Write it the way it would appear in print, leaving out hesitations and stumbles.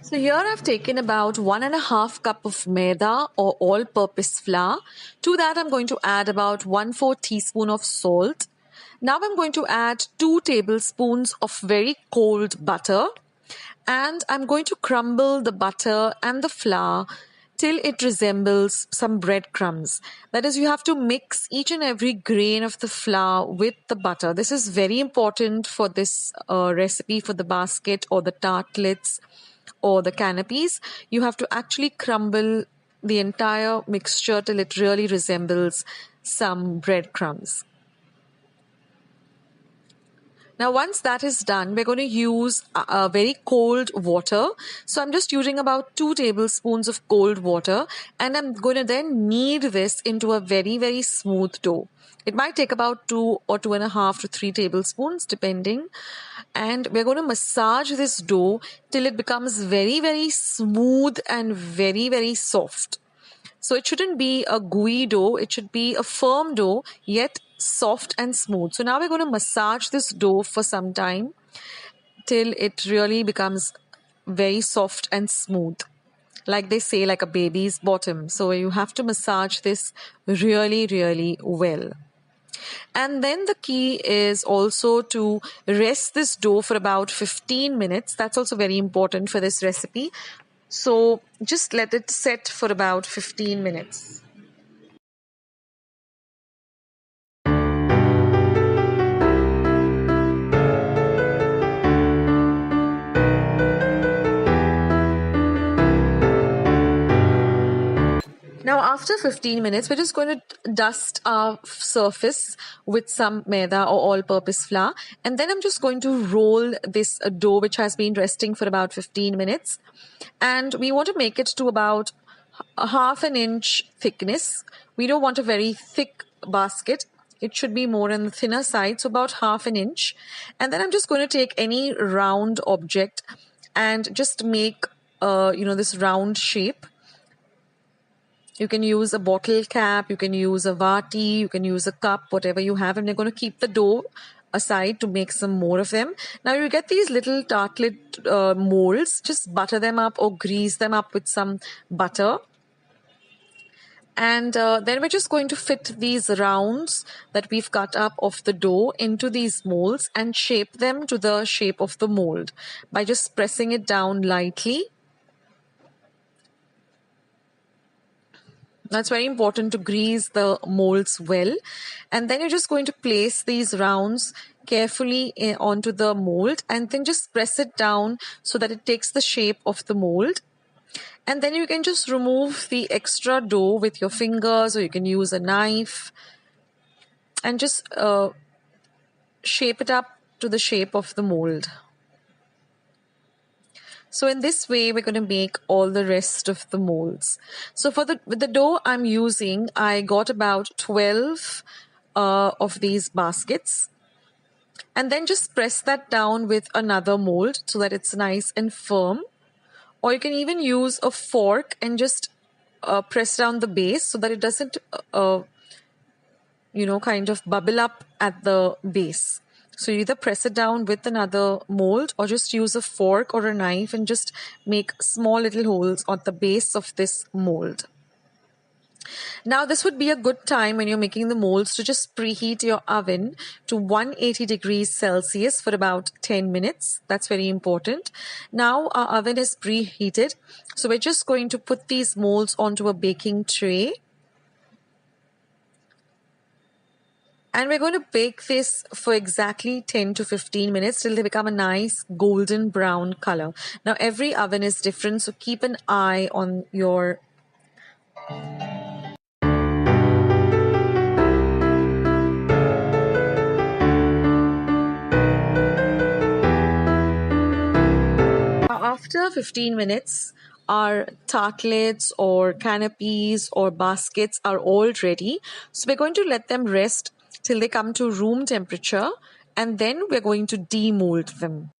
So here I've taken about 1.5 cup of maida or all-purpose flour. To that I'm going to add about 1/4 teaspoon of salt. Now I'm going to add 2 tablespoons of very cold butter, and I'm going to crumble the butter and the flour till it resembles some breadcrumbs. That is, you have to mix each and every grain of the flour with the butter. This is very important for this recipe for the basket or the tartlets or the canapes. You have to actually crumble the entire mixture till it really resembles some breadcrumbs. Now, once that is done, we're going to use very cold water. So I'm just using about 2 tablespoons of cold water, and I'm going to then knead this into a very, very smooth dough. It might take about 2 or 2.5 to 3 tablespoons, depending. And we're going to massage this dough till it becomes very, very smooth and very, very soft. So it shouldn't be a gooey dough, it should be a firm dough, yet soft and smooth. So now we're going to massage this dough for some time till it really becomes very soft and smooth. Like they say, like a baby's bottom. So you have to massage this really, really well. And then the key is also to rest this dough for about 15 minutes. That's also very important for this recipe. So just let it set for about 15 minutes. Now, after 15 minutes, we're just going to dust our surface with some maida or all-purpose flour. And then I'm just going to roll this dough, which has been resting for about 15 minutes. And we want to make it to about a half an inch thickness. We don't want a very thick basket. It should be more on the thinner side, so about half an inch. And then I'm just going to take any round object and just make, this round shape. You can use a bottle cap, you can use a vati, you can use a cup, whatever you have, and we're going to keep the dough aside to make some more of them. Now you get these little tartlet molds, just butter them up or grease them up with some butter. And then we're just going to fit these rounds that we've cut up of the dough into these molds and shape them to the shape of the mold by just pressing it down lightly. That's very important to grease the molds well. And then you're just going to place these rounds carefully onto the mold and then just press it down so that it takes the shape of the mold. And then you can just remove the extra dough with your fingers, or you can use a knife and just shape it up to the shape of the mold. So in this way, we're going to make all the rest of the molds. So with the dough I'm using, I got about 12 of these baskets. And then just press that down with another mold so that it's nice and firm. Or you can even use a fork and just press down the base so that it doesn't, kind of bubble up at the base. So you either press it down with another mold or just use a fork or a knife and just make small little holes on the base of this mold. Now this would be a good time when you're making the molds to just preheat your oven to 180 degrees Celsius for about 10 minutes. That's very important. Now our oven is preheated. So we're just going to put these molds onto a baking tray. And we're going to bake this for exactly 10 to 15 minutes till they become a nice golden brown color. Now every oven is different, so keep an eye on your After 15 minutes, our tartlets or canapes or baskets are all ready. So we're going to let them rest till they come to room temperature, and then we're going to demold them.